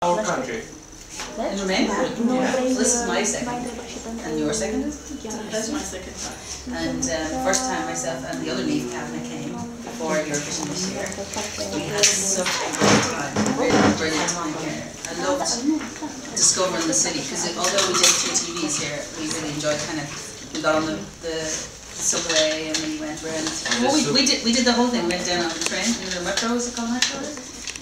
Our country. In Romania? Yeah. So this is my second. And your second is? That's my second time. And first time myself and the other Niamh Kavanagh came before Eurovision this year. We had such a great time. Really brilliant time here. I loved discovering the city because although we did 2 TVs here, we really enjoyed we got on the subway and we went around. Well, we did the whole thing. We went down on the train. You know, the metro, is it called metro?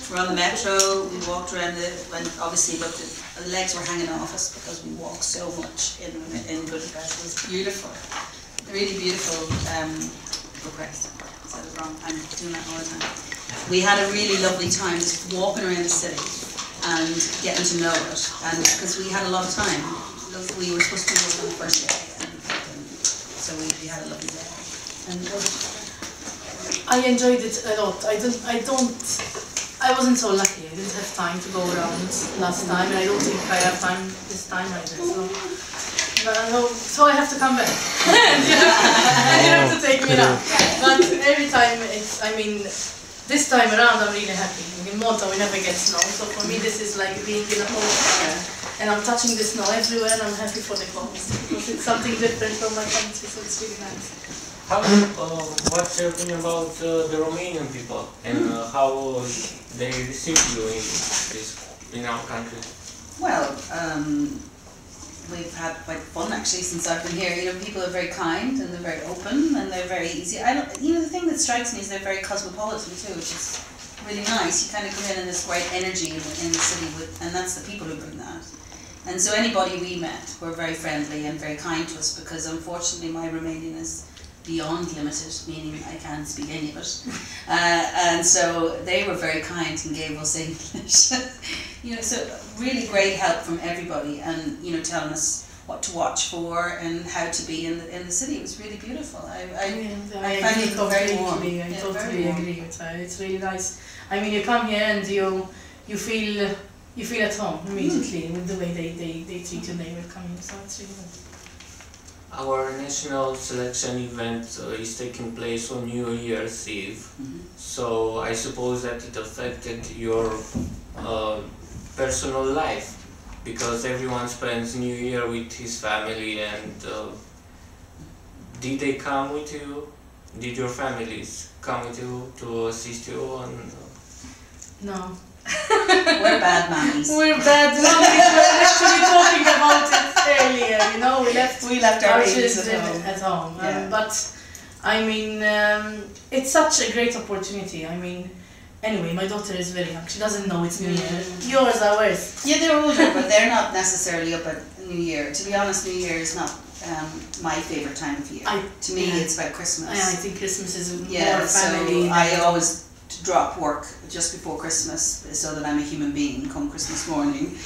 We're on the metro, we walked around and obviously looked at, the legs were hanging off us because we walked so much in Bucharest. It was beautiful, really beautiful Bucharest. I said it wrong, I'm doing that all the time. We had a really lovely time just walking around the city and getting to know it, and because we had a lot of time. We were supposed to work on the first day, and so we had a lovely day. And I enjoyed it a lot. I wasn't so lucky. I didn't have time to go around last time, and I don't think I have time this time either. So I have to come back. And you have to take me now. But every time this time around I'm really happy. In Malta we never get snow, so for me this is like being in a home. And I'm touching the snow everywhere, and I'm happy for the clothes because it's something different from my country, so it's really nice. What's your opinion about the Romanian people and how they receive you in our country? Well, we've had quite fun actually since I've been here. You know, people are very kind and they're very open and they're very easy. The thing that strikes me is they're very cosmopolitan too, which is really nice. You kind of come in this great energy in the city, and that's the people who bring that. And so anybody we met were very friendly and very kind to us because unfortunately my Romanian is beyond limited, meaning I can't speak any of it. And so they were very kind and gave us English. So really great help from everybody, and telling us what to watch for and how to be in the city. It was really beautiful. I found it very warm. I totally agree with her. It's really nice. You come here and you feel at home immediately with the way they treat you and they welcome you. So it's really good. Our national selection event is taking place on New Year's Eve, so I suppose that it affected your personal life, because everyone spends New Year with his family, and did they come with you? Did your families come with you to assist you on? No. We're bad mummies. We're bad mummies. We're actually talking about it earlier. We left our babies at home. Yeah. But it's such a great opportunity. Anyway, my daughter is very young. She doesn't know it's New Year. Yours are worse. Yeah, they're older, but they're not necessarily up at New Year. To be honest, New Year is not my favourite time of year. To me, it's about Christmas. I think Christmas is more family. So I always drop work just before Christmas so that I'm a human being come Christmas morning.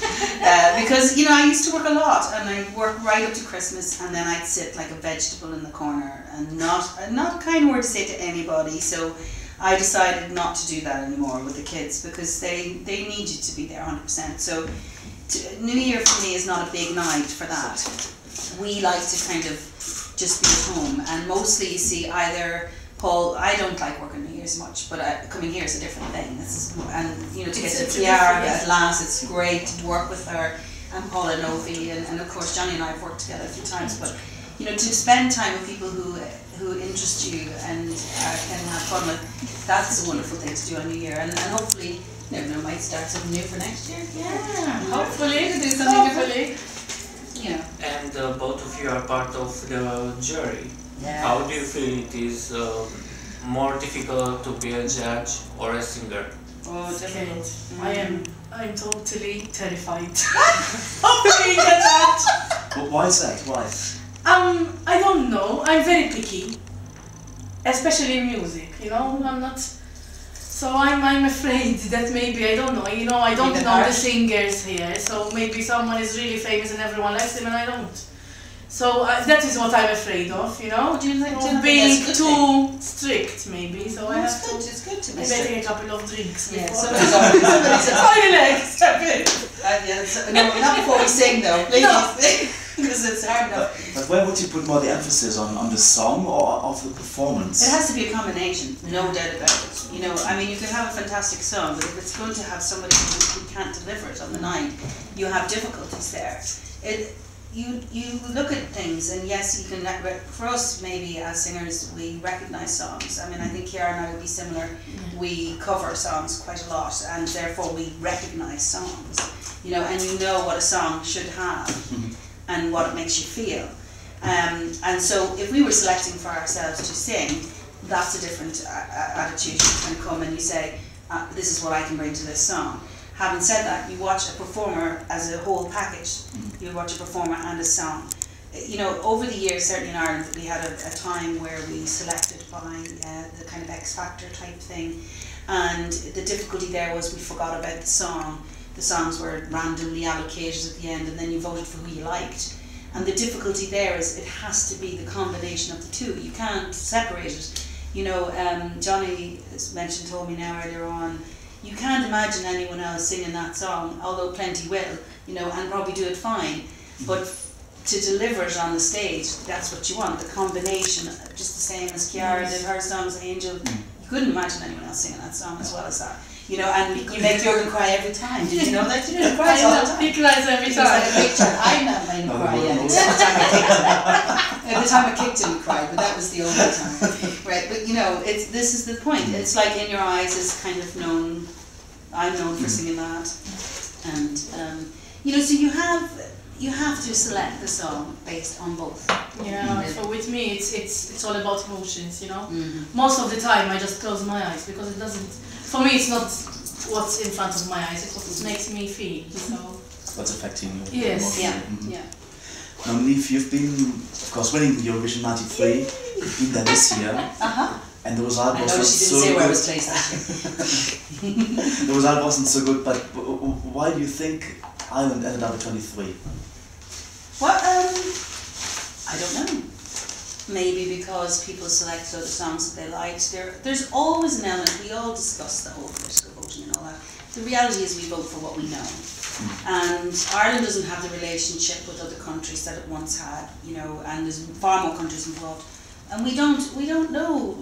Because, I used to work a lot, and I'd work right up to Christmas, and then I'd sit like a vegetable in the corner and not a kind word to say to anybody. So I decided not to do that anymore with the kids because they need you to be there 100%. So New Year for me is not a big night for that. We like to kind of just be at home, and mostly you see either Paul, I don't like working New Year's much, but coming here is a different thing. To get to Chiara at last, it's great to work with her, and Paula Novi, and of course Johnny and I have worked together a few times. But to spend time with people who interest you and can have fun with, that's a wonderful thing to do on New Year. And hopefully, might start something new for next year. Yeah, hopefully do something different. And both of you are part of the jury. Yes. How do you feel it is more difficult to be a judge or a singer? Oh, difficult. I'm totally terrified of being a judge. But why is that? Why? I don't know. I'm very picky, especially in music. I'm not. So I'm afraid that maybe I don't know. I don't know the singers here. So maybe someone is really famous and everyone likes him, and I don't. So that is what I'm afraid of, Do you think being too strict, maybe. So I have to. It's good to be strict. strict. A couple of drinks before. Yeah, somebody's Relax, stop it. No, not before we sing though. Please. No. because it's hard enough. But where would you put more the emphasis on the song or of the performance? It has to be a combination, no doubt about it. You know, I mean, you can have a fantastic song, but if it's going to have somebody who can't deliver it on the night, you have difficulties there. You look at things, and yes, you can. For us, maybe as singers, we recognise songs. I mean, I think Chiara and I would be similar. We cover songs quite a lot, and therefore we recognise songs. You know, and you know what a song should have, and what it makes you feel. And so, if we were selecting for ourselves to sing, that's a different attitude. You can come and you say, "This is what I can bring to this song." Having said that, you watch a performer as a whole package. You watch a performer and a song. You know, over the years, certainly in Ireland, we had a time where we selected by the kind of X Factor type thing, and the difficulty there was we forgot about the song. The songs were randomly allocated at the end, and then you voted for who you liked. And the difficulty there is it has to be the combination of the two. You can't separate it. You know, Johnny, as mentioned, told me now earlier on, you can't imagine anyone else singing that song, although plenty will, you know, and probably do it fine. But to deliver it on the stage, that's what you want, the combination, just the same as Chiara did her songs, Angel. You couldn't imagine anyone else singing that song as well as that. You know, and you make Jürgen cry every time. Did you know that? You know, he cries all the time. He cries every time. It's like a picture. I'm not made him cry yet. Except the time I kicked him. At the time I kicked him, he cried, but that was the only time. Right, but you know, this is the point. It's like In Your Eyes is kind of known. I'm known for singing that, and you know, so you have to select the song based on both. Yeah. So with me, it's all about emotions. You know, most of the time I just close my eyes because it doesn't. For me, it's not what's in front of my eyes. It's what makes me feel. So. What's affecting you? Yes. Yeah. Yeah. Now, Niamh, you've been, of course, winning the Eurovision '93. You've been there this year. And the result wasn't so good. Where I was placed that year. The result wasn't so good, but why do you think Ireland ended up at 23? Well, I don't know. Maybe because people selected other songs that they liked. There's always an element, we all discuss the whole political voting and all that. The reality is we vote for what we know. And Ireland doesn't have the relationship with other countries that it once had, you know, and there's far more countries involved. And we don't know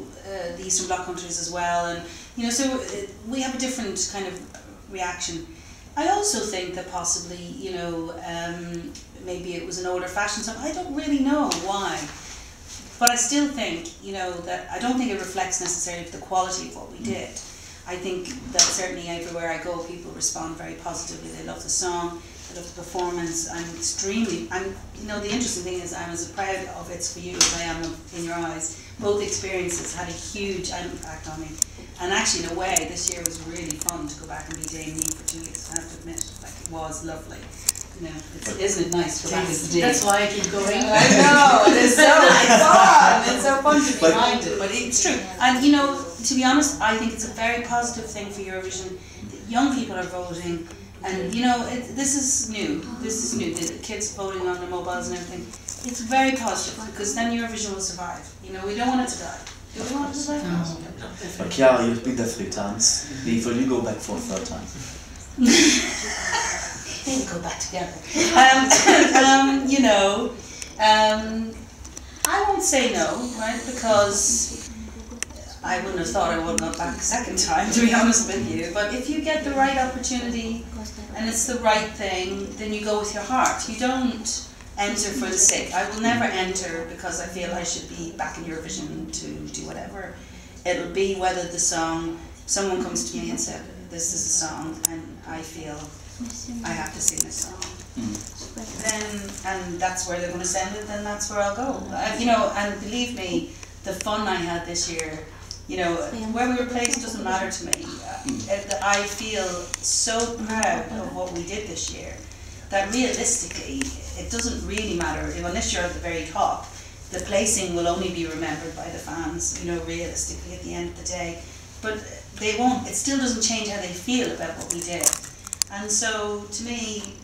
the Eastern Bloc countries as well, and you know, so we have a different kind of reaction. I also think that possibly, you know, maybe it was an older fashioned song. I don't really know why, but I still think, you know, that I don't think it reflects necessarily the quality of what we did. I think that certainly everywhere I go, people respond very positively. They love the song, they love the performance. You know, the interesting thing is I'm as proud of It's For You as I am of In Your Eyes. Both experiences had a huge impact on me. And actually, in a way, this year was really fun to go back and be Dame Niamh for 2 weeks. I have to admit, like, it was lovely. You know, isn't it nice to go back as Dame? That's why I keep going. I know, it is so fun. It's so fun to be behind it, but it's true. And you know, to be honest, I think it's a very positive thing for Eurovision that young people are voting. And you know, this is new. This is new. The kids voting on their mobiles and everything. It's very positive because then Eurovision will survive. You know, we don't want it to die. Do we want it to die? No. But Chiara, you've been there 3 times. Niamh, will you go back for a 3rd time? Maybe go back together. You know, I won't say no, right? Because I wouldn't have thought I would have gone back a 2nd time, to be honest with you. But if you get the right opportunity and it's the right thing, then you go with your heart. You don't enter for the sake. I will never enter because I feel I should be back in Eurovision to do whatever. It'll be whether the song, someone comes to me and said, this is a song and I feel I have to sing this song. Then, and that's where they're going to send it, then that's where I'll go. You know, and believe me, the fun I had this year, you know, where we were placed doesn't matter to me. I feel so proud of what we did this year that realistically, it doesn't really matter. Unless you're at the very top, the placing will only be remembered by the fans, you know, realistically at the end of the day. But they won't, it still doesn't change how they feel about what we did. And so, to me,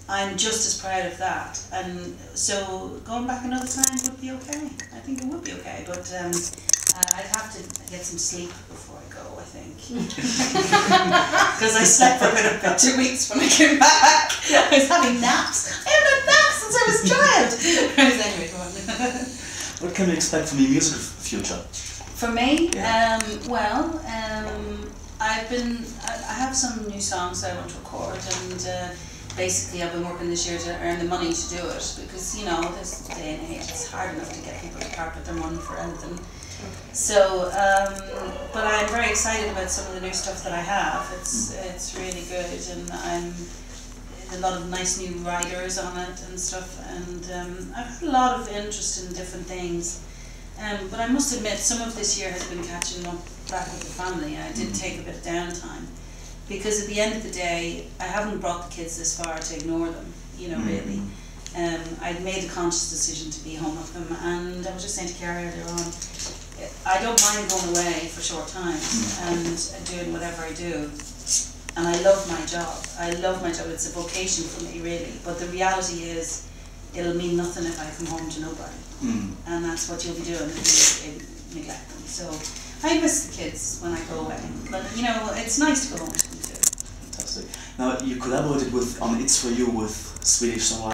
I'm just as proud of that. And so, going back another time would be okay. I think it would be okay, but I'd have to get some sleep before I go, I think. Because I slept for a bit 2 weeks when I came back. I was having naps. I haven't had naps since I was a child. Anyway, go on. What can we expect from your musical future? For me, Yeah. I have some new songs that I want to record, and basically I've been working this year to earn the money to do it, because you know, this day and age it's hard enough to get people to part with their money for anything. So, but I'm very excited about some of the new stuff that I have. It's really good, and I'm a lot of nice new writers on it and stuff, and I've had a lot of interest in different things. But I must admit, some of this year has been catching up back with the family. I did take a bit of downtime, because at the end of the day, I haven't brought the kids this far to ignore them, you know, really. I'd made a conscious decision to be home with them, and I was just saying to Chiara earlier on, I don't mind going away for short times and doing whatever I do. And I love my job. I love my job. It's a vocation for me, really. But the reality is, it'll mean nothing if I come home to nobody. And that's what you'll be doing if you neglect them. So I miss the kids when I go away. But you know, it's nice to go home to them too. Fantastic. Now you collaborated on It's For You with Swedish songwriter